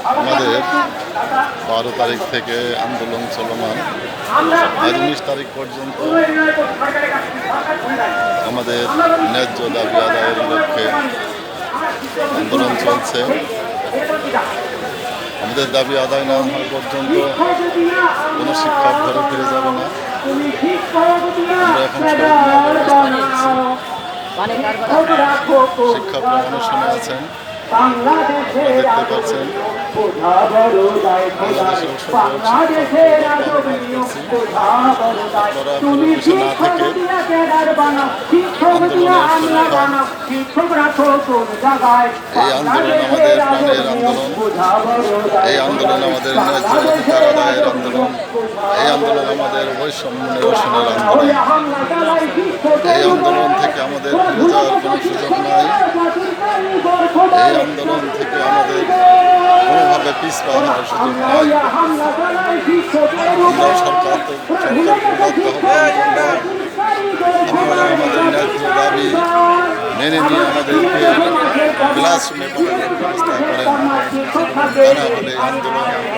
আমাদের 12 তারিখ থেকে আন্দোলন চলমান, আজ 19 তারিখ পর্যন্ত আমাদের ন্যায্য দাবি আদায়ের লক্ষ্যে আন্দোলন চলছে। আমাদের দাবি আদায় না হওয়া পর্যন্ত কোনো শিক্ষক ঘরে ফিরে যাবে না। আমরা এখন শিক্ষকরা অনশনে আছেন, দেখতে পাচ্ছেন। আপনারা ঘরে বসে না থেকে এই আন্দোলন আমাদের প্রাণের আন্দোলন, এই আন্দোলন আমাদের ন্যায্য অধিকার আদায়ের আন্দোলন, এই আন্দোলন আমাদের বৈষম্য নিরসনের আন্দোলন। এই আন্দোলন থেকে আমাদের ফিরে যাওয়ার কোনো সুযোগ নাই। এই আন্দোলন থেকে আমাদের কোনোভাবে পিছপা হওয়ার সুযোগ নাই। আমরা সরকারকে বাধ্য হব, আপনারা আমাদের ন্যায্য দাবি মেনে নিয়ে আমাদেরকে ক্লাসরুমে পড়ানোর ব্যবস্থা করেন। তা না হলে আন্দোলন হবে।